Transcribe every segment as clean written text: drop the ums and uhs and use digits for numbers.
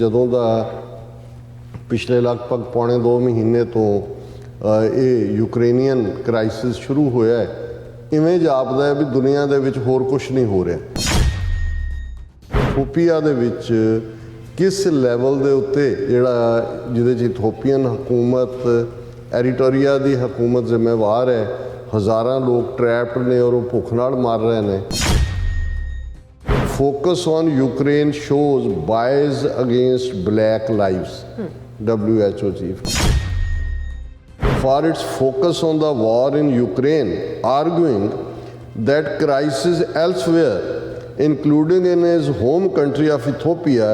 ਜਦੋਂ ਦਾ ਪਿਛਲੇ ਲਗਭਗ ਪੌਣੇ 2 ਮਹੀਨੇ ਤੋਂ ਇਹ ਯੂਕਰੇਨੀਅਨ ਕ੍ਰਾਈਸਿਸ ਸ਼ੁਰੂ ਹੋਇਆ ਹੈ, ਇਵੇਂ ਜਾਪਦਾ ਹੈ ਵੀ ਦੁਨੀਆ ਦੇ ਵਿੱਚ ਹੋਰ ਕੁਝ ਨਹੀਂ ਹੋ ਰਿਹਾ। ਇਥੋਪੀਆ ਦੇ ਵਿੱਚ ਕਿਸ ਲੈਵਲ ਦੇ ਉੱਤੇ ਜਿਹਦੇ 'ਚ ਇਥੋਪੀਅਨ ਹਕੂਮਤ, ਐਰੀਟਰੀਆ ਦੀ ਹਕੂਮਤ ਜ਼ਿੰਮੇਵਾਰ ਹੈ। ਹਜ਼ਾਰਾਂ ਲੋਕ ਟਰੈਪਡ ਨੇ ਔਰ ਉਹ ਭੁੱਖ ਨਾਲ ਮਰ ਰਹੇ ਨੇ। Focus on Ukraine shows bias against black lives, WHO chief. For its focus on the war in Ukraine, arguing that crises elsewhere, including in his home country of Ethiopia,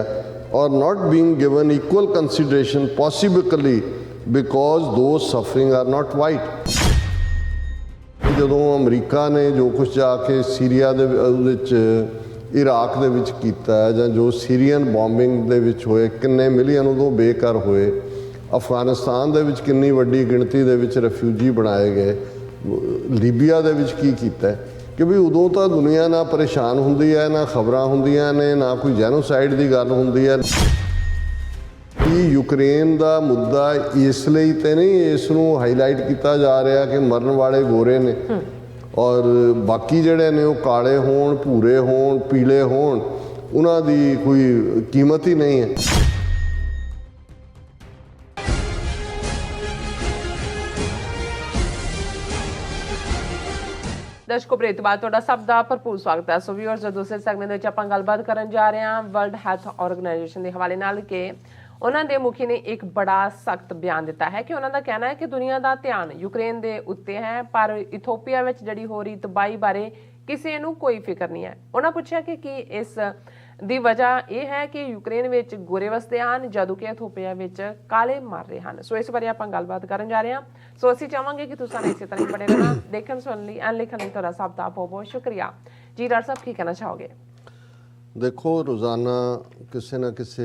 are not being given equal consideration, possibly because those suffering are not white. ਜਦੋਂ America ਨੇ ਜੋ ਕੁਛ ਜਾ ਕੇ Syria ਦੇ ਵਿੱਚ, Iraq ਦੇ ਵਿੱਚ ਕੀਤਾ ਜਾਂ ਜੋ ਸੀਰੀਅਨ ਬੋਂਬਿੰਗ ਦੇ ਵਿੱਚ ਹੋਏ, ਕਿੰਨੇ ਮਿਲੀਅਨ ਉਦੋਂ ਬੇਘਰ ਹੋਏ। ਅਫਗਾਨਿਸਤਾਨ ਦੇ ਵਿੱਚ ਕਿੰਨੀ ਵੱਡੀ ਗਿਣਤੀ ਦੇ ਵਿੱਚ ਰੈਫਿਊਜੀ ਬਣਾਏ ਗਏ। ਲੀਬੀਆ ਦੇ ਵਿੱਚ ਕੀ ਕੀਤਾ ਕਿ ਵੀ ਉਦੋਂ ਤਾਂ ਦੁਨੀਆ ਨਾ ਪਰੇਸ਼ਾਨ ਹੁੰਦੀ ਹੈ, ਨਾ ਖਬਰਾਂ ਹੁੰਦੀਆਂ ਨੇ, ਨਾ ਕੋਈ ਜੈਨੋਸਾਈਡ ਦੀ ਗੱਲ ਹੁੰਦੀ ਹੈ। ਕਿ ਯੂਕਰੇਨ ਦਾ ਮੁੱਦਾ ਇਸ ਲਈ ਤੇ ਨਹੀਂ ਇਸ ਨੂੰ ਹਾਈਲਾਈਟ ਕੀਤਾ ਜਾ ਰਿਹਾ ਕਿ ਮਰਨ ਵਾਲੇ ਗੋਰੇ ਨੇ ਔਰ ਬਾਕੀ ਜਿਹੜੇ ਨੇ ਉਹ ਕਾਲੇ ਹੋਣ, ਭੂਰੇ ਹੋਣ, ਪੀਲੇ ਹੋਣ, ਉਹਨਾਂ ਦੀ ਕੋਈ ਕੀਮਤ ਹੀ ਨਹੀਂ ਹੈ। ਦਰਸ਼ਕੋ ਬ੍ਰੇਕ ਤੋਂ ਬਾਅਦ ਤੁਹਾਡਾ ਸਭ ਦਾ ਭਰਪੂਰ ਸਵਾਗਤ ਹੈ। ਸੋ ਵੀਅਰਸ, ਦੂਸਰੇ ਸੈਗਮੈਂਟ ਵਿੱਚ ਆਪਾਂ ਗੱਲਬਾਤ ਕਰਨ ਜਾ ਰਹੇ ਹਾਂ ਵਰਲਡ ਹੈਲਥ ਆਰਗੇਨਾਈਜੇਸ਼ਨ ਦੇ ਹਵਾਲੇ ਨਾਲ ਕਿ ਉਹਨਾਂ ਦੇ ਮੁਖੀ ਨੇ ਇੱਕ ਬੜਾ ਸਖਤ ਬਿਆਨ ਦਿੱਤਾ ਹੈ ਕਿ ਉਹਨਾਂ ਦਾ ਕਹਿਣਾ ਹੈ ਕਿ ਦੁਨੀਆ ਦਾ ਧਿਆਨ ਯੂਕਰੇਨ ਦੇ ਉੱਤੇ ਹੈ, ਪਰ ਇਥੋਪੀਆ ਵਿੱਚ ਜਿਹੜੀ ਹੋ ਰਹੀ ਤਬਾਹੀ ਬਾਰੇ ਕਿਸੇ ਨੂੰ ਕੋਈ ਫਿਕਰ ਨਹੀਂ ਹੈ। ਉਹਨਾਂ ਪੁੱਛਿਆ ਕਿ ਕੀ ਇਸ ਦੀ ਵਜ੍ਹਾ ਇਹ ਹੈ ਕਿ ਯੂਕਰੇਨ ਵਿੱਚ ਗੋਰੇ ਵਸਦੇ ਹਨ ਜਦੋਂ ਕਿ ਇਥੋਪੀਆ ਵਿੱਚ ਕਾਲੇ ਮਰ ਰਹੇ ਹਨ। ਸੋ ਇਸ ਬਾਰੇ ਆਪਾਂ ਗੱਲਬਾਤ ਕਰਨ ਜਾ ਰਹੇ ਹਾਂ। ਸੋ ਅਸੀਂ ਚਾਹਾਂਗੇ ਕਿ ਤੁਸੀਂ ਇਸੇ ਤਰ੍ਹਾਂ ਹੀ ਬਣੇ ਰਹਿਣਾ। ਦੇਖਣ ਸੁਣਨ ਲਈ ਐਂਡ ਲਿਖਣ ਲਈ ਤੁਹਾਡਾ ਸਭ ਦਾ ਬਹੁਤ ਬਹੁਤ ਸ਼ੁਕਰੀਆ ਜੀ। ਡਾਕਟਰ ਸਾਹਿਬ, ਕੀ ਕਹਿਣਾ ਚਾਹੋਗੇ? ਦੇਖੋ, ਰੋਜ਼ਾਨਾ ਕਿਸੇ ਨਾ ਕਿਸੇ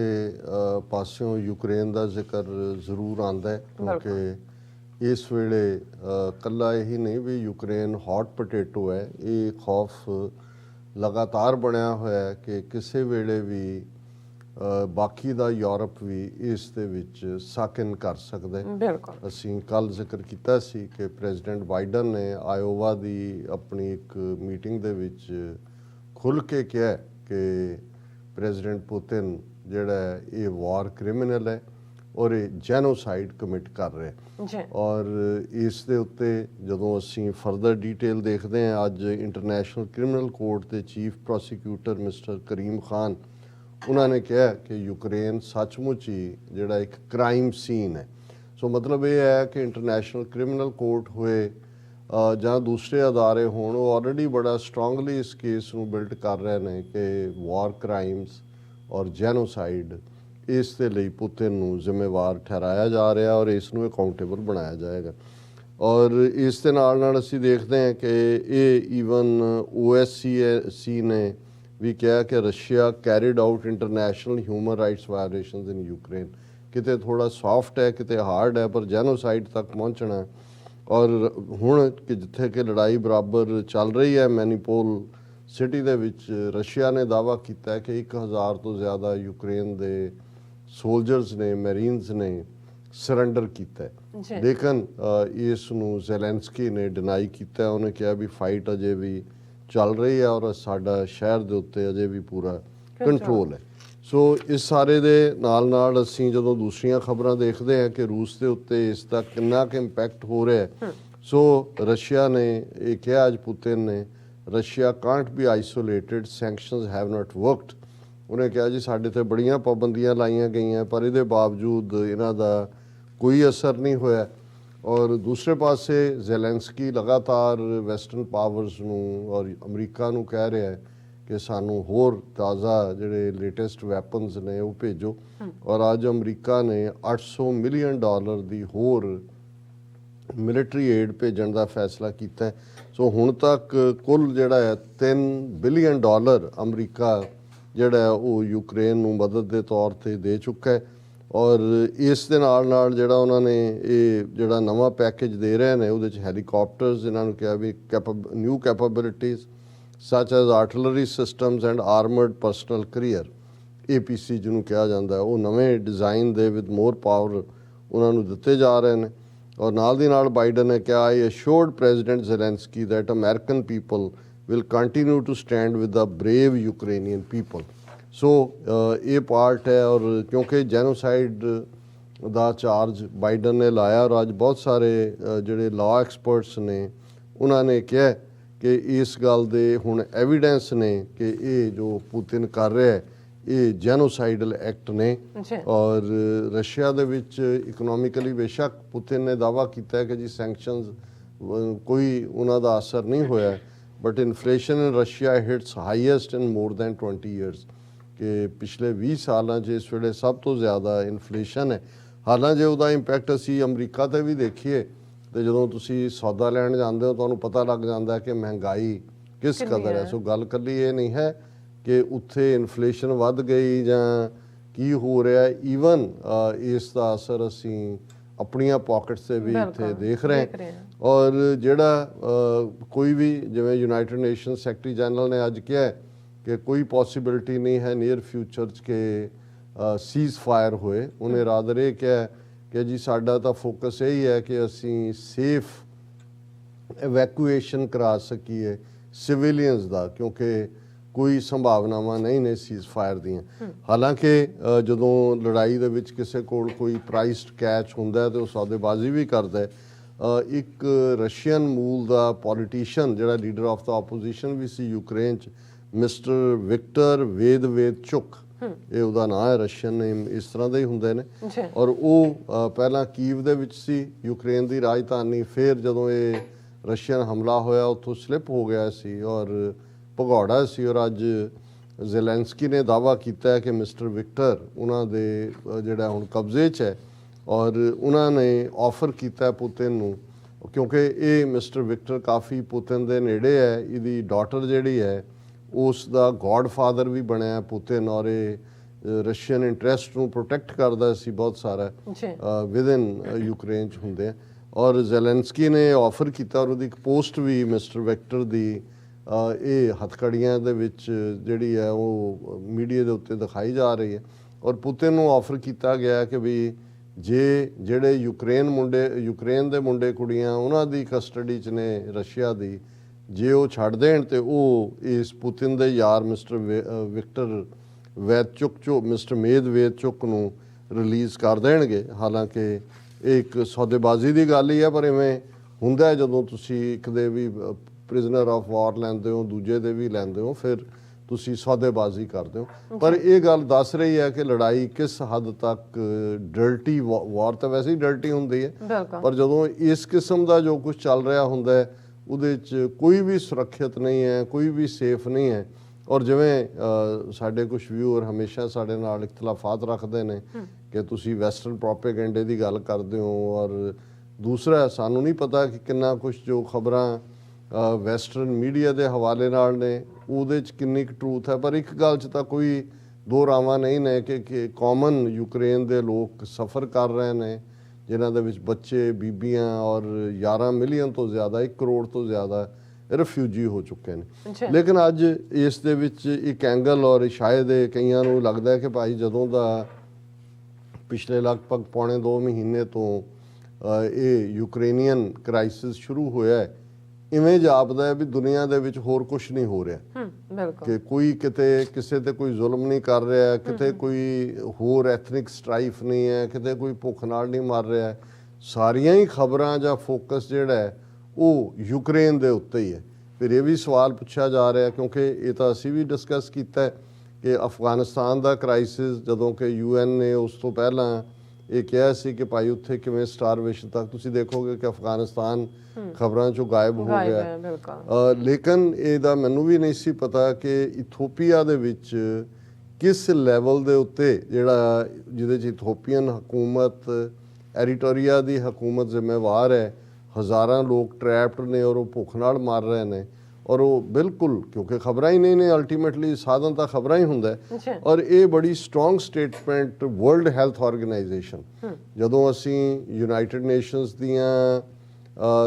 ਪਾਸਿਓਂ ਯੂਕਰੇਨ ਦਾ ਜ਼ਿਕਰ ਜ਼ਰੂਰ ਆਉਂਦਾ ਹੈ, ਕਿਉਂਕਿ ਇਸ ਵੇਲੇ ਇਕੱਲਾ ਇਹੀ ਨਹੀਂ ਵੀ ਯੂਕਰੇਨ ਹੌਟ ਪੋਟੇਟੋ ਹੈ। ਇਹ ਖੌਫ ਲਗਾਤਾਰ ਬਣਿਆ ਹੋਇਆ ਹੈ ਕਿ ਕਿਸੇ ਵੇਲੇ ਵੀ ਬਾਕੀ ਦਾ ਯੂਰਪ ਵੀ ਇਸ ਦੇ ਵਿੱਚ ਸਕ ਇਨ ਕਰ ਸਕਦਾ ਹੈ। ਬਿਲਕੁਲ। ਅਸੀਂ ਕੱਲ੍ਹ ਜ਼ਿਕਰ ਕੀਤਾ ਸੀ ਕਿ ਪ੍ਰੈਜ਼ੀਡੈਂਟ ਬਾਈਡਨ ਨੇ ਆਇਓਵਾ ਦੀ ਆਪਣੀ ਇੱਕ ਮੀਟਿੰਗ ਦੇ ਵਿੱਚ ਖੁੱਲ੍ਹ ਕੇ ਕਿਹਾ ਕਿ ਪ੍ਰੈਜ਼ੀਡੈਂਟ ਪੁਤਿਨ ਜਿਹੜਾ ਹੈ ਇਹ ਵਾਰ ਕ੍ਰਿਮੀਨਲ ਹੈ ਔਰ ਇਹ ਜੈਨੋਸਾਈਡ ਕਮਿਟ ਕਰ ਰਿਹਾ। ਔਰ ਇਸ ਦੇ ਉੱਤੇ ਜਦੋਂ ਅਸੀਂ ਫਰਦਰ ਡੀਟੇਲ ਦੇਖਦੇ ਹਾਂ, ਅੱਜ ਇੰਟਰਨੈਸ਼ਨਲ ਕ੍ਰਿਮੀਨਲ ਕੋਰਟ ਦੇ chief prosecutor mister cream Khan, ਉਹਨਾਂ ਨੇ ਕਿਹਾ ਕਿ ਯੂਕਰੇਨ ਸੱਚਮੁੱਚ ਹੀ ਜਿਹੜਾ ਇੱਕ ਕ੍ਰਾਈਮ ਸੀਨ ਹੈ। ਸੋ ਮਤਲਬ ਇਹ ਹੈ ਕਿ ਇੰਟਰਨੈਸ਼ਨਲ ਕ੍ਰਿਮੀਨਲ ਕੋਰਟ ਹੋਏ ਜਾਂ ਦੂਸਰੇ ਅਦਾਰੇ ਹੋਣ, ਉਹ ਆਲਰੇਡੀ ਬੜਾ ਸਟਰੋਂਗਲੀ ਇਸ ਕੇਸ ਨੂੰ ਬਿਲਡ ਕਰ ਰਹੇ ਨੇ ਕਿ ਵਾਰ ਕ੍ਰਾਈਮਸ ਔਰ ਜੈਨੋਸਾਈਡ ਇਸ ਦੇ ਲਈ ਪੁਤਿਨ ਨੂੰ ਜ਼ਿੰਮੇਵਾਰ ਠਹਿਰਾਇਆ ਜਾ ਰਿਹਾ ਔਰ ਇਸ ਨੂੰ ਅਕਾਊਂਟੇਬਲ ਬਣਾਇਆ ਜਾਏਗਾ। ਔਰ ਇਸ ਦੇ ਨਾਲ ਨਾਲ ਅਸੀਂ ਦੇਖਦੇ ਹਾਂ ਕਿ ਇਹ ਈਵਨ OSCE ਨੇ ਵੀ ਕਿਹਾ ਕਿ Russia carried out international human rights violations in Ukraine. ਕਿਤੇ ਥੋੜ੍ਹਾ ਸੌਫਟ ਹੈ, ਕਿਤੇ ਹਾਰਡ ਹੈ, ਪਰ ਜੈਨੋਸਾਈਡ ਤੱਕ ਪਹੁੰਚਣਾ। ਔਰ ਹੁਣ ਕਿ ਜਿੱਥੇ ਕਿ ਲੜਾਈ ਬਰਾਬਰ ਚੱਲ ਰਹੀ ਹੈ, ਮੈਨੀਪੋਲ ਸਿਟੀ ਦੇ ਵਿੱਚ ਰਸ਼ੀਆ ਨੇ ਦਾਅਵਾ ਕੀਤਾ ਹੈ ਕਿ 1000 ਤੋਂ ਜ਼ਿਆਦਾ ਯੂਕਰੇਨ ਦੇ ਸੋਲਜਰਸ ਨੇ, ਮੈਰੀਨਸ ਨੇ ਸਰੈਂਡਰ ਕੀਤਾ ਹੈ। ਲੇਕਿਨ ਇਸ ਨੂੰ ਜ਼ੈਲੈਂਸਕੀ ਨੇ ਡਿਨਾਈ ਕੀਤਾ। ਉਹਨੇ ਕਿਹਾ ਵੀ ਫਾਈਟ ਅਜੇ ਵੀ ਚੱਲ ਰਹੀ ਹੈ ਔਰ ਸਾਡਾ ਸ਼ਹਿਰ ਦੇ ਉੱਤੇ ਅਜੇ ਵੀ ਪੂਰਾ ਕੰਟਰੋਲ ਹੈ। ਸੋ ਇਸ ਸਾਰੇ ਦੇ ਨਾਲ ਨਾਲ ਅਸੀਂ ਜਦੋਂ ਦੂਸਰੀਆਂ ਖਬਰਾਂ ਦੇਖਦੇ ਹਾਂ ਕਿ ਰੂਸ ਦੇ ਉੱਤੇ ਇਸ ਦਾ ਕਿੰਨਾ ਕੁ ਇੰਪੈਕਟ ਹੋ ਰਿਹਾ ਹੈ। ਸੋ ਰਸ਼ੀਆ ਨੇ ਇਹ ਕਿਹਾ ਅੱਜ ਪੁਤਿਨ ਨੇ, Russia can't be isolated, sanctions have not worked. ਉਹਨੇ ਕਿਹਾ ਜੀ ਸਾਡੇ 'ਤੇ ਬੜੀਆਂ ਪਾਬੰਦੀਆਂ ਲਾਈਆਂ ਗਈਆਂ ਪਰ ਇਹਦੇ ਬਾਵਜੂਦ ਇਹਨਾਂ ਦਾ ਕੋਈ ਅਸਰ ਨਹੀਂ ਹੋਇਆ। ਔਰ ਦੂਸਰੇ ਪਾਸੇ ਜ਼ੈਲੈਂਸਕੀ ਲਗਾਤਾਰ ਵੈਸਟਰਨ ਪਾਵਰਸ ਨੂੰ ਔਰ ਅਮਰੀਕਾ ਨੂੰ ਕਹਿ ਰਿਹਾ ਹੈ ਕਿ ਸਾਨੂੰ ਹੋਰ ਤਾਜ਼ਾ ਜਿਹੜੇ ਲੇਟੈਸਟ ਵੈਪਨਸ ਨੇ ਉਹ ਭੇਜੋ। ਔਰ ਅੱਜ ਅਮਰੀਕਾ ਨੇ $800 ਮਿਲੀਅਨ ਦੀ ਹੋਰ ਮਿਲਟਰੀ ਏਡ ਭੇਜਣ ਦਾ ਫੈਸਲਾ ਕੀਤਾ। ਸੋ ਹੁਣ ਤੱਕ ਕੁੱਲ ਜਿਹੜਾ ਹੈ $3 ਬਿਲੀਅਨ ਅਮਰੀਕਾ ਜਿਹੜਾ ਹੈ ਉਹ ਯੂਕਰੇਨ ਨੂੰ ਮਦਦ ਦੇ ਤੌਰ 'ਤੇ ਦੇ ਚੁੱਕਾ ਹੈ। ਔਰ ਇਸ ਦੇ ਨਾਲ ਨਾਲ ਜਿਹੜਾ ਉਹਨਾਂ ਨੇ ਇਹ ਜਿਹੜਾ ਨਵਾਂ ਪੈਕੇਜ ਦੇ ਰਹੇ ਨੇ ਉਹਦੇ 'ਚ ਹੈਲੀਕਾਪਟਰਸ, ਇਹਨਾਂ ਨੂੰ ਕਿਹਾ ਵੀ new capabilities such as artillery systems and armored personnel carrier, APC ਜਿਹਨੂੰ ਕਿਹਾ ਜਾਂਦਾ, ਉਹ ਨਵੇਂ ਡਿਜ਼ਾਈਨ ਦੇ ਵਿਦ ਮੋਰ ਪਾਵਰ ਉਹਨਾਂ ਨੂੰ ਦਿੱਤੇ ਜਾ ਰਹੇ ਨੇ। ਔਰ ਨਾਲ ਦੀ ਨਾਲ ਬਾਈਡਨ ਨੇ ਕਿਹਾ, I assured President Zelensky that American people will continue to stand with the brave Ukrainian people। So ਇਹ ਪਾਰਟ ਹੈ। ਔਰ ਕਿਉਂਕਿ ਜੈਨੋਸਾਈਡ ਦਾ ਚਾਰਜ ਬਾਈਡਨ ਨੇ ਲਾਇਆ, ਔਰ ਅੱਜ ਬਹੁਤ ਸਾਰੇ ਜਿਹੜੇ ਲਾਅ ਐਕਸਪਰਟਸ ਨੇ ਉਹਨਾਂ ਨੇ ਕਿਹਾ ਕਿ ਇਸ ਗੱਲ ਦੇ ਹੁਣ ਐਵੀਡੈਂਸ ਨੇ ਕਿ ਇਹ ਜੋ ਪੁਤਿਨ ਕਰ ਰਿਹਾ ਹੈ ਇਹ ਜੈਨੋਸਾਈਡਲ ਐਕਟ ਨੇ। ਔਰ ਰਸ਼ੀਆ ਦੇ ਵਿੱਚ ਇਕਨੋਮਿਕਲੀ ਬੇਸ਼ੱਕ ਪੁਤਿਨ ਨੇ ਦਾਅਵਾ ਕੀਤਾ ਹੈ ਕਿ ਜੀ ਸੈਂਕਸ਼ਨਸ ਕੋਈ ਉਹਨਾਂ ਦਾ ਅਸਰ ਨਹੀਂ ਹੋਇਆ, but inflation in Russia hits highest in more than 20 years, ਕਿ ਪਿਛਲੇ 20 ਸਾਲਾਂ 'ਚ ਇਸ ਵੇਲੇ ਸਭ ਤੋਂ ਜ਼ਿਆਦਾ ਇਨਫਲੇਸ਼ਨ ਹੈ। ਹਾਲਾਂਕਿ ਉਹਦਾ ਇੰਪੈਕਟ ਅਸੀਂ ਅਮਰੀਕਾ 'ਤੇ ਵੀ ਦੇਖੀਏ ਤੇ ਜਦੋਂ ਤੁਸੀਂ ਸੌਦਾ ਲੈਣ ਜਾਂਦੇ ਹੋ ਤੁਹਾਨੂੰ ਪਤਾ ਲੱਗ ਜਾਂਦਾ ਕਿ ਮਹਿੰਗਾਈ ਕਿਸ ਕਦਰ ਹੈ। ਸੋ ਗੱਲ ਇਕੱਲੀ ਇਹ ਨਹੀਂ ਹੈ ਕਿ ਉੱਥੇ ਇਨਫਲੇਸ਼ਨ ਵੱਧ ਗਈ ਜਾਂ ਕੀ ਹੋ ਰਿਹਾ, ਈਵਨ ਇਸ ਦਾ ਅਸਰ ਅਸੀਂ ਆਪਣੀਆਂ ਪਾਕਟਸ 'ਤੇ ਵੀ ਇੱਥੇ ਦੇਖ ਰਹੇ ਹਾਂ। ਔਰ ਜਿਹੜਾ ਕੋਈ ਵੀ ਜਿਵੇਂ ਯੂਨਾਈਟਿਡ ਨੇਸ਼ਨ ਸੈਕਟਰੀ ਜਨਰਲ ਨੇ ਅੱਜ ਕਿਹਾ ਕਿ ਕੋਈ ਪੋਸੀਬਿਲਿਟੀ ਨਹੀਂ ਹੈ ਨੀਅਰ ਫਿਊਚਰ 'ਚ ਕਿ ਸੀਜ਼ ਫਾਇਰ ਹੋਏ। ਉਹਨੇ ਰਾਦਰ ਇਹ ਕਿਹਾ ਕਿ ਜੀ ਸਾਡਾ ਤਾਂ ਫੋਕਸ ਇਹੀ ਹੈ ਕਿ ਅਸੀਂ ਸੇਫ ਇਵੈਕੂਏਸ਼ਨ ਕਰਾ ਸਕੀਏ ਸਿਵਿਲੀਅਨਸ ਦਾ, ਕਿਉਂਕਿ ਕੋਈ ਸੰਭਾਵਨਾਵਾਂ ਨਹੀਂ ਨੇ ਸੀਜ਼ ਫਾਇਰ ਦੀਆਂ। ਹਾਲਾਂਕਿ ਜਦੋਂ ਲੜਾਈ ਦੇ ਵਿੱਚ ਕਿਸੇ ਕੋਲ ਕੋਈ ਪ੍ਰਾਈਸਡ ਕੈਚ ਹੁੰਦਾ ਤੇ ਉਹ ਸੌਦੇਬਾਜ਼ੀ ਵੀ ਕਰਦਾ ਹੈ। ਇੱਕ ਰਸ਼ੀਅਨ ਮੂਲ ਦਾ ਪੋਲੀਟੀਸ਼ੀਅਨ ਜਿਹੜਾ ਲੀਡਰ ਆਫ ਦਾ ਆਪੋਜੀਸ਼ਨ ਵੀ ਸੀ ਯੂਕਰੇਨ 'ਚ, ਮਿਸਟਰ ਵਿਕਟਰ ਵੇਦਵੇਦਚੁਕ, ਇਹ ਉਹਦਾ ਨਾਂ ਹੈ, ਰਸ਼ੀਅਨ ਨੇਮ ਇਸ ਤਰ੍ਹਾਂ ਦੇ ਹੀ ਹੁੰਦੇ ਨੇ। ਔਰ ਉਹ ਪਹਿਲਾਂ ਕੀਵ ਦੇ ਵਿੱਚ ਸੀ, ਯੂਕਰੇਨ ਦੀ ਰਾਜਧਾਨੀ। ਫਿਰ ਜਦੋਂ ਇਹ ਰਸ਼ੀਅਨ ਹਮਲਾ ਹੋਇਆ ਉੱਥੋਂ ਸਲਿੱਪ ਹੋ ਗਿਆ ਸੀ ਔਰ ਭਗੌੜਾ ਸੀ। ਔਰ ਅੱਜ ਜ਼ੈਲੈਂਸਕੀ ਨੇ ਦਾਅਵਾ ਕੀਤਾ ਹੈ ਕਿ ਮਿਸਟਰ ਵਿਕਟਰ ਉਹਨਾਂ ਦੇ ਜਿਹੜਾ ਹੁਣ ਕਬਜ਼ੇ 'ਚ ਹੈ। ਔਰ ਉਹਨਾਂ ਨੇ ਆਫਰ ਕੀਤਾ ਪੁਤਿਨ ਨੂੰ, ਕਿਉਂਕਿ ਇਹ ਮਿਸਟਰ ਵਿਕਟਰ ਕਾਫੀ ਪੁਤਿਨ ਦੇ ਨੇੜੇ ਹੈ, ਇਹਦੀ ਡਾਟਰ ਜਿਹੜੀ ਹੈ ਉਸ ਦਾ ਗੋਡਫਾਦਰ ਵੀ ਬਣਿਆ ਪੁਤਿਨ, ਔਰ ਇਹ ਰਸ਼ੀਅਨ ਇੰਟਰਸਟ ਨੂੰ ਪ੍ਰੋਟੈਕਟ ਕਰਦਾ ਸੀ ਬਹੁਤ ਸਾਰਾ ਵਿਦਨ ਯੂਕਰੇਨ 'ਚ ਹੁੰਦੇ ਆ। ਔਰ ਜ਼ੈਲੈਂਸਕੀ ਨੇ ਆਫਰ ਕੀਤਾ ਔਰ ਉਹਦੀ ਇੱਕ ਪੋਸਟ ਵੀ ਮਿਸਟਰ ਵਿਕਟਰ ਦੀ ਇਹ ਹੱਥਕੜੀਆਂ ਦੇ ਵਿੱਚ ਜਿਹੜੀ ਹੈ ਉਹ ਮੀਡੀਆ ਦੇ ਉੱਤੇ ਦਿਖਾਈ ਜਾ ਰਹੀ ਹੈ। ਔਰ ਪੁਤਿਨ ਨੂੰ ਆਫਰ ਕੀਤਾ ਗਿਆ ਕਿ ਵੀ ਜੇ ਜਿਹੜੇ ਯੂਕਰੇਨ ਦੇ ਮੁੰਡੇ ਕੁੜੀਆਂ ਉਹਨਾਂ ਦੀ ਕਸਟਡੀ 'ਚ ਨੇ ਰਸ਼ੀਆ ਦੀ, ਜੇ ਉਹ ਛੱਡ ਦੇਣ ਤੇ ਉਹ ਇਸ ਪੁਤਿਨ ਦੇ ਯਾਰ ਮਿਸਟਰ ਵਿਕਟਰ ਮਿਸਟਰ ਮੇਦਵੇਦਚੁਕ ਨੂੰ ਰਿਲੀਜ਼ ਕਰ ਦੇਣਗੇ। ਹਾਲਾਂਕਿ ਇਹ ਇੱਕ ਸੌਦੇਬਾਜ਼ੀ ਦੀ ਗੱਲ ਹੀ ਹੈ, ਪਰ ਇਵੇਂ ਹੁੰਦਾ ਜਦੋਂ ਤੁਸੀਂ ਇੱਕ ਦੇ ਵੀ ਪ੍ਰਿਜ਼ਨਰ ਆਫ ਵਾਰ ਲੈਂਦੇ ਹੋ, ਦੂਜੇ ਦੇ ਵੀ ਲੈਂਦੇ ਹੋ, ਫਿਰ ਤੁਸੀਂ ਸੌਦੇਬਾਜ਼ੀ ਕਰਦੇ ਹੋ। ਪਰ ਇਹ ਗੱਲ ਦੱਸ ਰਹੀ ਹੈ ਕਿ ਲੜਾਈ ਕਿਸ ਹੱਦ ਤੱਕ ਡਰਟੀ, ਵਾਰ ਤਾਂ ਵੈਸੇ ਹੀ ਡਰਟੀ ਹੁੰਦੀ ਹੈ, ਪਰ ਜਦੋਂ ਇਸ ਕਿਸਮ ਦਾ ਜੋ ਕੁਝ ਚੱਲ ਰਿਹਾ ਹੁੰਦਾ ਹੈ ਉਹਦੇ 'ਚ ਕੋਈ ਵੀ ਸੁਰੱਖਿਅਤ ਨਹੀਂ ਹੈ, ਕੋਈ ਵੀ ਸੇਫ ਨਹੀਂ ਹੈ। ਔਰ ਜਿਵੇਂ ਸਾਡੇ ਕੁਝ ਵਿਊਅਰ ਹਮੇਸ਼ਾ ਸਾਡੇ ਨਾਲ ਇਖਤਲਾਫਾਤ ਰੱਖਦੇ ਨੇ ਕਿ ਤੁਸੀਂ ਵੈਸਟਰਨ ਪ੍ਰੋਪੇਗੈਂਡੇ ਦੀ ਗੱਲ ਕਰਦੇ ਹੋ, ਔਰ ਦੂਸਰਾ ਸਾਨੂੰ ਨਹੀਂ ਪਤਾ ਕਿ ਕਿੰਨਾ ਕੁਝ ਜੋ ਖਬਰਾਂ ਵੈਸਟਰਨ ਮੀਡੀਆ ਦੇ ਹਵਾਲੇ ਨਾਲ ਨੇ ਉਹਦੇ 'ਚ ਕਿੰਨੀ ਕੁ ਟਰੂਥ ਹੈ। ਪਰ ਇੱਕ ਗੱਲ 'ਚ ਤਾਂ ਕੋਈ ਦੋ ਰਾਵਾਂ ਨਹੀਂ ਨੇ ਕਿ ਕਾਮਨ ਯੂਕਰੇਨ ਦੇ ਲੋਕ ਸਫਰ ਕਰ ਰਹੇ ਨੇ, ਜਿਨ੍ਹਾਂ ਦੇ ਵਿੱਚ ਬੱਚੇ, ਬੀਬੀਆਂ ਔਰ 11 ਮਿਲੀਅਨ ਤੋਂ ਜ਼ਿਆਦਾ, 1 ਕਰੋੜ ਤੋਂ ਜ਼ਿਆਦਾ ਰਿਫਿਊਜੀ ਹੋ ਚੁੱਕੇ ਨੇ। ਲੇਕਿਨ ਅੱਜ ਇਸ ਦੇ ਵਿੱਚ ਇੱਕ ਐਂਗਲ, ਔਰ ਸ਼ਾਇਦ ਕਈਆਂ ਨੂੰ ਲੱਗਦਾ ਹੈ ਕਿ ਭਾਈ ਜਦੋਂ ਦਾ ਪਿਛਲੇ ਲਗਭਗ ਪੌਣੇ 2 ਮਹੀਨੇ ਤੋਂ ਇਹ ਯੂਕਰੇਨੀਅਨ ਕ੍ਰਾਈਸਿਸ ਸ਼ੁਰੂ ਹੋਇਆ ਹੈ, ਇਵੇਂ ਜਾਪਦਾ ਹੈ ਵੀ ਦੁਨੀਆ ਦੇ ਵਿੱਚ ਹੋਰ ਕੁਝ ਨਹੀਂ ਹੋ ਰਿਹਾ, ਕਿ ਕੋਈ ਕਿਤੇ ਕਿਸੇ ਤੇ ਕੋਈ ਜ਼ੁਲਮ ਨਹੀਂ ਕਰ ਰਿਹਾ, ਕਿਤੇ ਕੋਈ ਹੋਰ ਐਥਨਿਕ ਸਟ੍ਰਾਈਫ ਨਹੀਂ ਹੈ, ਕਿਤੇ ਕੋਈ ਭੁੱਖ ਨਾਲ ਨਹੀਂ ਮਰ ਰਿਹਾ। ਸਾਰੀਆਂ ਹੀ ਖਬਰਾਂ ਜਾਂ ਫੋਕਸ ਜਿਹੜਾ ਹੈ ਉਹ ਯੂਕਰੇਨ ਦੇ ਉੱਤੇ ਹੀ ਹੈ। ਫਿਰ ਇਹ ਵੀ ਸਵਾਲ ਪੁੱਛਿਆ ਜਾ ਰਿਹਾ, ਕਿਉਂਕਿ ਇਹ ਤਾਂ ਅਸੀਂ ਵੀ ਡਿਸਕਸ ਕੀਤਾ ਹੈ ਕਿ ਅਫਗਾਨਿਸਤਾਨ ਦਾ ਕ੍ਰਾਈਸਿਸ, ਜਦੋਂ ਕਿ UN ਨੇ ਉਸ ਤੋਂ ਪਹਿਲਾਂ ਇਹ ਕਿਹਾ ਸੀ ਕਿ ਭਾਈ ਉੱਥੇ ਕਿਵੇਂ ਸਟਾਰਵੇਸ਼ਨ ਤੱਕ, ਤੁਸੀਂ ਦੇਖੋਗੇ ਕਿ ਅਫਗਾਨਿਸਤਾਨ ਖਬਰਾਂ 'ਚੋਂ ਗਾਇਬ ਹੋ ਗਿਆ। ਲੇਕਿਨ ਇਹਦਾ ਮੈਨੂੰ ਵੀ ਨਹੀਂ ਸੀ ਪਤਾ ਕਿ ਇਥੋਪੀਆ ਦੇ ਵਿੱਚ ਕਿਸ ਲੈਵਲ ਦੇ ਉੱਤੇ ਜਿਹੜਾ ਜਿਹਦੇ 'ਚ ਇਥੋਪੀਅਨ ਹਕੂਮਤ, ਐਰੀਟੋਰੀਆ ਦੀ ਹਕੂਮਤ ਜ਼ਿੰਮੇਵਾਰ ਹੈ, ਹਜ਼ਾਰਾਂ ਲੋਕ ਟਰੈਪਡ ਨੇ ਔਰ ਉਹ ਭੁੱਖ ਨਾਲ ਮਰ ਰਹੇ ਨੇ। ਔਰ ਉਹ ਬਿਲਕੁਲ, ਕਿਉਂਕਿ ਖਬਰਾਂ ਹੀ ਨਹੀਂ ਨੇ, ਅਲਟੀਮੇਟਲੀ ਸਾਧਨ ਤਾਂ ਖਬਰਾਂ ਹੀ ਹੁੰਦਾ ਹੈ। ਔਰ ਇਹ ਬੜੀ strong statement world Health organisation, ਜਦੋਂ ਅਸੀਂ ਯੂਨਾਈਟਿਡ ਨੇਸ਼ਨਸ ਦੀਆਂ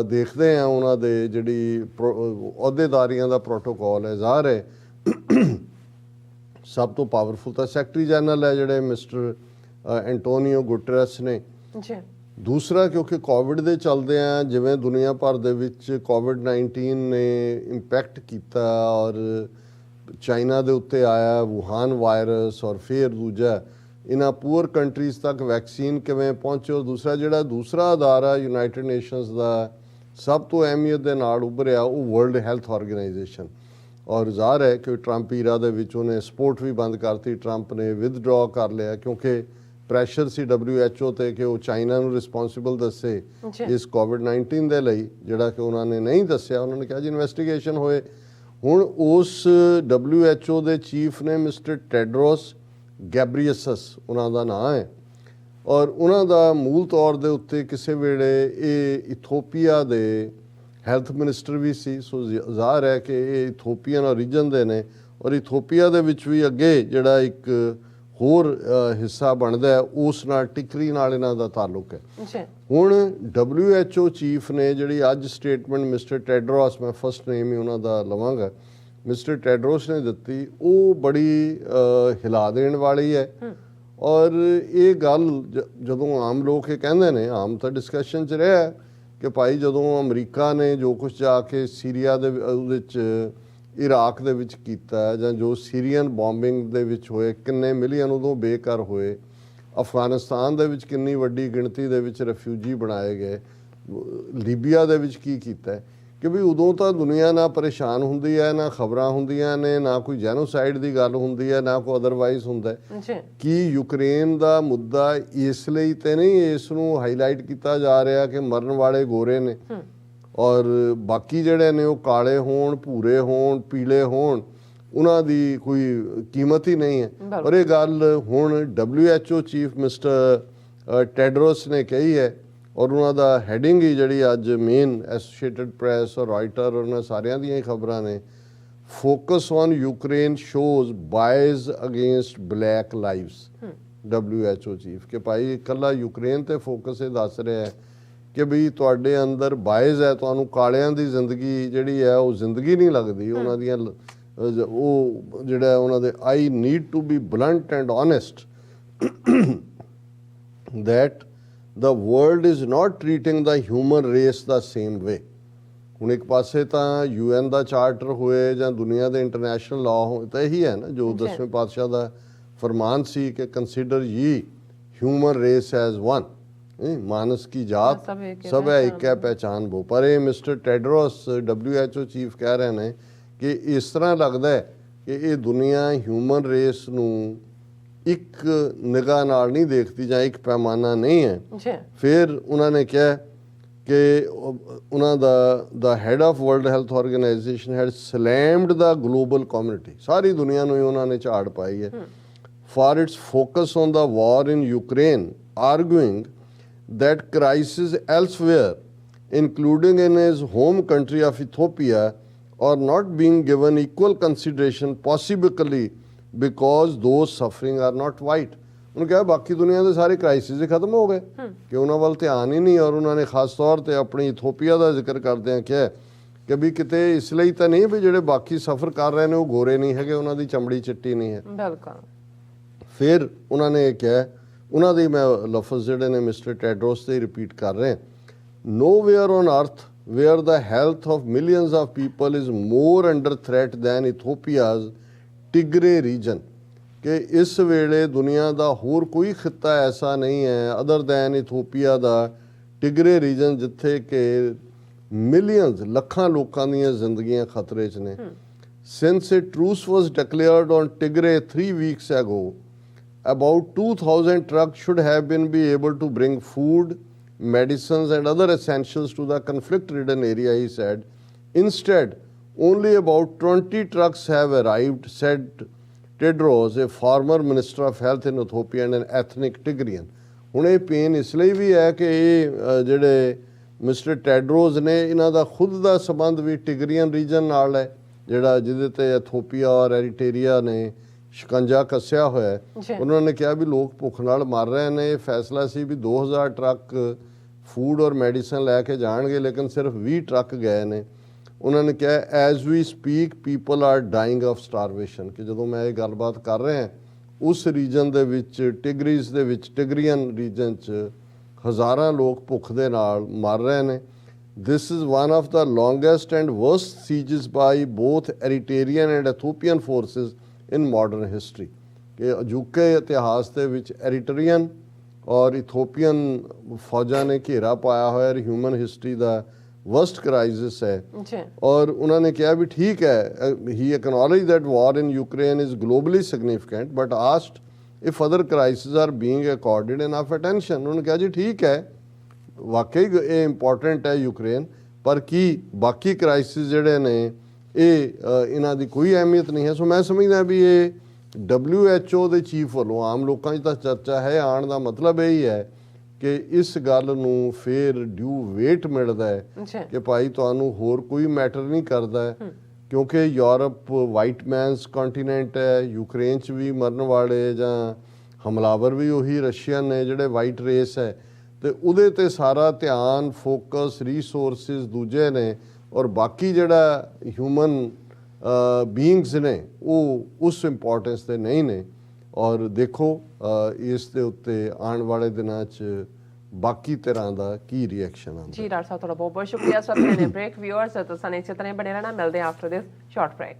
ਦੇਖਦੇ ਹਾਂ ਉਹਨਾਂ ਦੇ ਜਿਹੜੀ ਅਹੁਦੇਦਾਰੀਆਂ ਦਾ ਪ੍ਰੋਟੋਕੋਲ ਹੈ, ਜ਼ਾਹਰ ਹੈ ਸਭ ਤੋਂ ਪਾਵਰਫੁਲ ਤਾਂ ਸੈਕਟਰੀ ਜਨਰਲ ਹੈ ਜਿਹੜੇ ਮਿਸਟਰ ਐਂਟੋਨੀਓ ਗੁਟਰੇਸ ਨੇ। ਜੀ ਦੂਸਰਾ, ਕਿਉਂਕਿ ਕੋਵਿਡ ਦੇ ਚੱਲਦੇ ਆ, ਜਿਵੇਂ ਦੁਨੀਆ ਭਰ ਦੇ ਵਿੱਚ ਕੋਵਿਡ-19 ਨੇ ਇੰਪੈਕਟ ਕੀਤਾ ਔਰ ਚਾਈਨਾ ਦੇ ਉੱਤੇ ਆਇਆ ਵੂਹਾਨ ਵਾਇਰਸ, ਔਰ ਫਿਰ ਦੂਜਾ ਇਹਨਾਂ ਪੂਅਰ ਕੰਟਰੀਜ਼ ਤੱਕ ਵੈਕਸੀਨ ਕਿਵੇਂ ਪਹੁੰਚੇ, ਔਰ ਦੂਸਰਾ ਅਦਾਰਾ ਯੂਨਾਈਟਿਡ ਨੇਸ਼ਨਸ ਦਾ ਸਭ ਤੋਂ ਅਹਿਮੀਅਤ ਦੇ ਨਾਲ ਉੱਭਰਿਆ ਉਹ ਵਰਲਡ ਹੈਲਥ ਆਰਗੇਨਾਈਜੇਸ਼ਨ। ਔਰ ਜ਼ਾਹਰ ਹੈ ਕਿ ਟਰੰਪ ਈਰਾ ਦੇ ਵਿੱਚ ਉਹਨੇ ਸਪੋਰਟ ਵੀ ਬੰਦ ਕਰਤੀ, ਟਰੰਪ ਨੇ ਵਿਦਡਰਾ ਕਰ ਲਿਆ ਕਿਉਂਕਿ ਪ੍ਰੈਸ਼ਰ ਸੀ WHO ਤੇ ਕਿ ਉਹ ਚਾਈਨਾ ਨੂੰ ਰਿਸਪੌਂਸਿਬਲ ਦੱਸੇ ਇਸ ਕੋਵਿਡ-19 ਦੇ ਲਈ, ਜਿਹੜਾ ਕਿ ਉਹਨਾਂ ਨੇ ਨਹੀਂ ਦੱਸਿਆ। ਉਹਨਾਂ ਨੇ ਕਿਹਾ ਜੀ ਇਨਵੈਸਟੀਗੇਸ਼ਨ ਹੋਏ। ਹੁਣ ਉਸ WHO ਦੇ ਚੀਫ ਨੇ ਮਿਸਟਰ ਟੈਡਰੋਸ ਗੈਬਰੀਅਸਸ ਉਹਨਾਂ ਦਾ ਨਾਂ ਹੈ, ਔਰ ਉਹਨਾਂ ਦਾ ਮੂਲ ਤੌਰ ਦੇ ਉੱਤੇ ਕਿਸੇ ਵੇਲੇ ਇਹ ਇਥੋਪੀਆ ਦੇ ਹੈਲਥ ਮਿਨਿਸਟਰ ਵੀ ਸੀ। ਸੋ ਜ਼ਾਹਰ ਹੈ ਕਿ ਇਹ ਇਥੋਪੀਅਨ ਓਰੀਜਨ ਦੇ ਨੇ, ਔਰ ਇਥੋਪੀਆ ਦੇ ਵਿੱਚ ਵੀ ਅੱਗੇ ਜਿਹੜਾ ਇੱਕ ਹੋਰ ਹਿੱਸਾ ਬਣਦਾ ਹੈ ਉਸ ਨਾਲ ਟਿਕਰੀ ਨਾਲ ਇਹਨਾਂ ਦਾ ਤਾਲੁਕ ਹੈ। ਹੁਣ WHO ਚੀਫ ਨੇ ਜਿਹੜੀ ਅੱਜ ਸਟੇਟਮੈਂਟ ਮਿਸਟਰ ਟੈਡਰੋਸ, ਮੈਂ ਫਸਟ ਨੇਮ ਹੀ ਉਹਨਾਂ ਦਾ ਲਵਾਂਗਾ, ਮਿਸਟਰ ਟੈਡਰੋਸ ਨੇ ਦਿੱਤੀ, ਉਹ ਬੜੀ ਹਿਲਾ ਦੇਣ ਵਾਲੀ ਹੈ। ਔਰ ਇਹ ਗੱਲ ਜਦੋਂ ਆਮ ਲੋਕ ਇਹ ਕਹਿੰਦੇ ਨੇ, ਆਮ ਤਾਂ ਡਿਸਕਸ਼ਨ 'ਚ ਰਿਹਾ ਕਿ ਭਾਈ ਜਦੋਂ ਅਮਰੀਕਾ ਨੇ ਜੋ ਕੁਝ ਜਾ ਕੇ ਸੀਰੀਆ ਦੇ ਉਹਦੇ 'ਚ ਇਰਾਕ ਦੇ ਵਿੱਚ ਕੀਤਾ, ਜਾਂ ਜੋ ਸੀਰੀਅਨ ਬੋmbਿੰਗ ਦੇ ਵਿੱਚ ਹੋਏ, ਕਿੰਨੇ ਮਿਲੀਅਨ ਉਦੋਂ ਬੇਘਰ ਹੋਏ, ਅਫਗਾਨਿਸਤਾਨ ਦੇ ਵਿੱਚ ਕਿੰਨੀ ਵੱਡੀ ਗਿਣਤੀ ਦੇ ਵਿੱਚ ਰੈਫਿਊਜੀ ਬਣਾਏ ਗਏ, ਲੀਬੀਆ ਦੇ ਵਿੱਚ ਕੀ ਕੀਤਾ, ਕਿ ਵੀ ਉਦੋਂ ਤਾਂ ਦੁਨੀਆ ਨਾ ਪਰੇਸ਼ਾਨ ਹੁੰਦੀ ਹੈ, ਨਾ ਖਬਰਾਂ ਹੁੰਦੀਆਂ ਨੇ, ਨਾ ਕੋਈ ਜੈਨੋਸਾਈਡ ਦੀ ਗੱਲ ਹੁੰਦੀ ਹੈ, ਨਾ ਕੋਈ ਅਦਰਵਾਈਜ਼ ਹੁੰਦਾ ਹੈ। ਕਿ ਯੂਕਰੇਨ ਦਾ ਮੁੱਦਾ ਇਸ ਲਈ ਤੇ ਨਹੀਂ ਇਸ ਨੂੰ ਹਾਈਲਾਈਟ ਕੀਤਾ ਜਾ ਰਿਹਾ ਕਿ ਮਰਨ ਵਾਲੇ ਗੋਰੇ ਨੇ ਔਰ ਬਾਕੀ ਜਿਹੜੇ ਨੇ ਉਹ ਕਾਲੇ ਹੋਣ, ਭੂਰੇ ਹੋਣ, ਪੀਲੇ ਹੋਣ, ਉਹਨਾਂ ਦੀ ਕੋਈ ਕੀਮਤ ਹੀ ਨਹੀਂ ਹੈ। ਔਰ ਇਹ ਗੱਲ ਹੁਣ WHO ਚੀਫ ਮਿਸਟਰ ਟੈਡਰੋਸ ਨੇ ਕਹੀ ਹੈ, ਔਰ ਉਹਨਾਂ ਦਾ ਹੈਡਿੰਗ ਹੀ ਜਿਹੜੀ ਅੱਜ ਮੇਨ ਐਸੋਸੀਏਟਡ ਪ੍ਰੈਸ ਔਰ ਰਾਇਟਰ ਉਹਨਾਂ ਸਾਰਿਆਂ ਦੀਆਂ ਹੀ ਖਬਰਾਂ ਨੇ, focus on Ukraine shows bias against black lives. WHO chief ਕਿ ਭਾਈ ਇਕੱਲਾ ਯੂਕਰੇਨ ਤੇ ਫੋਕਸ ਇਹ ਦੱਸ ਰਿਹਾ ਹੈ ਕਿ ਵੀ ਤੁਹਾਡੇ ਅੰਦਰ ਬਾਇਜ਼ ਹੈ, ਤੁਹਾਨੂੰ ਕਾਲਿਆਂ ਦੀ ਜ਼ਿੰਦਗੀ ਜਿਹੜੀ ਹੈ ਉਹ ਜ਼ਿੰਦਗੀ ਨਹੀਂ ਲੱਗਦੀ ਉਹਨਾਂ ਦੀਆਂ, ਉਹ ਜਿਹੜਾ ਉਹਨਾਂ ਦੇ I need to be blunt and honest that the world is not treating the human race the same way। ਹੁਣ ਇੱਕ ਪਾਸੇ ਤਾਂ UN ਦਾ ਚਾਰਟਰ ਹੋਏ ਜਾਂ ਦੁਨੀਆ ਦੇ ਇੰਟਰਨੈਸ਼ਨਲ ਲਾਅ ਹੋਏ ਤਾਂ ਇਹੀ ਹੈ ਨਾ ਜੋ 10ਵੇਂ ਪਾਤਸ਼ਾਹ ਦਾ ਫਰਮਾਨ ਸੀ ਕਿ ਕੰਸੀਡਰ ਯੀ ਹਿਊਮਨ ਰੇਸ ਐਜ਼ ਵਨ, ਮਾਨਸ ਕੀ ਜਾਤ ਸਭ ਹੈ ਇੱਕ ਹੈ ਪਹਿਚਾਨ ਬੋ। ਪਰ ਇਹ ਮਿਸਟਰ ਟੈਡਰੋਸ WHO ਚੀਫ ਕਹਿ ਰਹੇ ਨੇ ਕਿ ਇਸ ਤਰ੍ਹਾਂ ਲੱਗਦਾ ਹੈ ਕਿ ਇਹ ਦੁਨੀਆ ਹਿਊਮਨ ਰੇਸ ਨੂੰ ਇੱਕ ਨਿਗਾਹ ਨਾਲ ਨਹੀਂ ਦੇਖਦੀ ਜਾਂ ਇੱਕ ਪੈਮਾਨਾ ਨਹੀਂ ਹੈ। ਫਿਰ ਉਹਨਾਂ ਨੇ ਕਿਹਾ ਕਿ ਉਹਨਾਂ ਦਾ head of World Health Organization head slammed the global community, ਸਾਰੀ ਦੁਨੀਆ ਨੂੰ ਹੀ ਉਹਨਾਂ ਨੇ ਝਾੜ ਪਾਈ ਹੈ, for its focus on the war in Ukraine, arguing that crises elsewhere, including in his home country of Ethiopia, are not being given equal consideration, possibly because those suffering are not white। ਉਹਨੂੰ ਕਿਹਾ ਬਾਕੀ ਦੁਨੀਆ ਦੇ ਸਾਰੇ crisis ਹੀ ਖਤਮ ਹੋ ਗਏ ਕਿ ਉਹਨਾਂ ਵੱਲ ਧਿਆਨ ਹੀ ਨਹੀਂ। ਔਰ ਉਹਨਾਂ ਨੇ ਖਾਸ ਤੌਰ ਤੇ ਆਪਣੀ ਇਥੋਪੀਆ ਦਾ ਜ਼ਿਕਰ ਕਰਦਿਆਂ ਕਿਹਾ ਕਿ ਵੀ ਕਿਤੇ ਇਸ ਲਈ ਤਾਂ ਨਹੀਂ ਵੀ ਜਿਹੜੇ ਬਾਕੀ ਸਫਰ ਕਰ ਰਹੇ ਨੇ ਉਹ ਗੋਰੇ ਨਹੀਂ ਹੈਗੇ, ਉਹਨਾਂ ਦੀ ਚਮੜੀ ਚਿੱਟੀ ਨਹੀਂ ਹੈ। ਬਿਲਕੁਲ। ਫਿਰ ਉਹਨਾਂ ਨੇ ਇਹ ਕਿਹਾ, ਉਹਨਾਂ ਦੇ ਮੈਂ ਲਫ਼ਜ਼ ਜਿਹੜੇ ਨੇ ਮਿਸਟਰ ਟੈਡਰੋਸ ਤੇ ਰਿਪੀਟ ਕਰ ਰਹੇ, nowhere on earth where the health of millions of people is more under threat than Ethiopia's Tigray region, ਕਿ ਇਸ ਵੇਲੇ ਦੁਨੀਆ ਦਾ ਹੋਰ ਕੋਈ ਖਿੱਤਾ ਐਸਾ ਨਹੀਂ ਹੈ ਅਦਰ ਦੈਨ ਇਥੋਪੀਆ ਦਾ ਟਿਗਰੇ ਰੀਜਨ, ਜਿੱਥੇ ਕਿ ਮਿਲੀਅਨਸ ਲੱਖਾਂ ਲੋਕਾਂ ਦੀਆਂ ਜ਼ਿੰਦਗੀਆਂ ਖਤਰੇ 'ਚ ਨੇ। Since a truce was declared on Tigray 3 weeks ago, about 2,000 trucks should have been able to bring food, medicines and other essentials to the conflict-ridden area, he said. Instead, only about 20 trucks have arrived, said Tedros, a former minister of health in Ethiopia and an ethnic Tigrian। ਹੁਣ ਇਹ pain ਇਸ ਲਈ ਵੀ ਹੈ ਕਿ ਇਹ ਜਿਹੜੇ mister ਟੈਡਰੋਸ ਨੇ ਇਹਨਾਂ ਦਾ ਖੁਦ ਦਾ ਸੰਬੰਧ ਵੀ ਟਿਗਰੀਅਨ ਰੀਜਨ ਨਾਲ ਹੈ, ਜਿਹੜਾ ਜਿਹਦੇ ਤੇ ਇਥੋਪੀਆ ਔਰ ਐਰੀਟੇਰੀਆ ਨੇ ਸ਼ਿਕੰਜਾ ਕੱਸਿਆ ਹੋਇਆ। ਉਹਨਾਂ ਨੇ ਕਿਹਾ ਵੀ ਲੋਕ ਭੁੱਖ ਨਾਲ ਮਰ ਰਹੇ ਨੇ। ਇਹ ਫੈਸਲਾ ਸੀ ਵੀ 2000 ਟਰੱਕ ਫੂਡ ਔਰ ਮੈਡੀਸਨ ਲੈ ਕੇ ਜਾਣਗੇ, ਲੇਕਿਨ ਸਿਰਫ 20 ਟਰੱਕ ਗਏ ਨੇ। ਉਹਨਾਂ ਨੇ ਕਿਹਾ as we speak people are dying of starvation, ਕਿ ਜਦੋਂ ਮੈਂ ਇਹ ਗੱਲਬਾਤ ਕਰ ਰਿਹਾ ਉਸ ਰੀਜਨ ਦੇ ਵਿੱਚ ਟਿਗਰੀਜ਼ ਦੇ ਵਿੱਚ ਟਿਗਰੀਅਨ ਰੀਜਨ 'ਚ ਹਜ਼ਾਰਾਂ ਲੋਕ ਭੁੱਖ ਦੇ ਨਾਲ ਮਰ ਰਹੇ ਨੇ। This is one of the longest and worst sieges by both Eritrean and Ethiopian forces in modern history, ਕਿ ਅਜੂਕੇ ਇਤਿਹਾਸ ਦੇ ਵਿੱਚ ਐਰੀਟਰੀਅਨ ਔਰ ਇਥੋਪੀਅਨ ਫੌਜਾਂ ਨੇ ਘੇਰਾ ਪਾਇਆ ਹੋਇਆ, ਹਿਊਮਨ ਹਿਸਟਰੀ ਦਾ ਵਰਸਟ ਕ੍ਰਾਈਸਿਸ ਹੈ। ਔਰ ਉਹਨਾਂ ਨੇ ਕਿਹਾ ਵੀ ਠੀਕ ਹੈ, he acknowledge that war in Ukraine is globally significant but asked if other crisis are being accorded enough attention. ਉਹਨਾਂ ਨੇ ਕਿਹਾ ਜੀ ਠੀਕ ਹੈ, ਵਾਕਈ ਇਹ ਇੰਪੋਰਟੈਂਟ ਹੈ ਯੂਕਰੇਨ, ਪਰ ਕੀ ਬਾਕੀ ਕ੍ਰਾਈਸਿਸ ਜਿਹੜੇ ਨੇ ਇਹ ਇਹਨਾਂ ਦੀ ਕੋਈ ਅਹਿਮੀਅਤ ਨਹੀਂ ਹੈ। ਸੋ ਮੈਂ ਸਮਝਦਾ ਵੀ ਇਹ WHO ਦੇ ਚੀਫ ਵੱਲੋਂ ਆਮ ਲੋਕਾਂ 'ਚ ਤਾਂ ਚਰਚਾ ਹੈ, ਆਉਣ ਦਾ ਮਤਲਬ ਇਹ ਹੀ ਹੈ ਕਿ ਇਸ ਗੱਲ ਨੂੰ ਫੇਰ ਡਿਊ ਵੇਟ ਮਿਲਦਾ ਹੈ ਕਿ ਭਾਈ ਤੁਹਾਨੂੰ ਹੋਰ ਕੋਈ ਮੈਟਰ ਨਹੀਂ ਕਰਦਾ ਹੈ, ਕਿਉਂਕਿ ਯੂਰਪ ਵਾਈਟ ਮੈਨਸ ਕੰਟੀਨੈਂਟ ਹੈ, ਯੂਕਰੇਨ 'ਚ ਵੀ ਮਰਨ ਵਾਲੇ ਜਾਂ ਹਮਲਾਵਰ ਵੀ ਉਹੀ ਰਸ਼ੀਅਨ ਨੇ ਜਿਹੜੇ ਵਾਈਟ ਰੇਸ ਹੈ, ਤੇ ਉਹਦੇ ਤੇ ਸਾਰਾ ਧਿਆਨ ਫੋਕਸ ਰਿਸੋਰਸਿਸ ਦੂਜੇ ਨੇ, ਔਰ ਬਾਕੀ ਜਿਹੜਾ ਹਿਊਮਨ ਬੀਇੰਗਸ ਨੇ ਉਹ ਉਸ ਇੰਪੋਰਟੈਂਸ ਤੇ ਨਹੀਂ ਨੇ। ਔਰ ਦੇਖੋ ਇਸ ਦੇ ਉੱਤੇ ਆਉਣ ਵਾਲੇ ਦਿਨਾਂ 'ਚ ਬਾਕੀ ਤਰ੍ਹਾਂ ਦਾ ਕੀ ਰਿਐਕਸ਼ਨ ਆਉਂਦਾ। ਜੀ ਡਾਕਟਰ ਸਾਹਿਬ ਤੁਹਾਡਾ ਬਹੁਤ ਬਹੁਤ ਸ਼ੁਕਰੀਆ। ਸੋ ਆਪਣੇ ਬ੍ਰੇਕ ਵਿਊਅਰਸ ਤੁਸੀਂ ਇਸੇ ਤਰ੍ਹਾਂ ਬਣੇ ਰਹਿਣਾ, ਮਿਲਦੇ ਹਾਂ ਆਫਟਰ ਦਿਸ ਸ਼ਾਰਟ ਬ੍ਰੇਕ।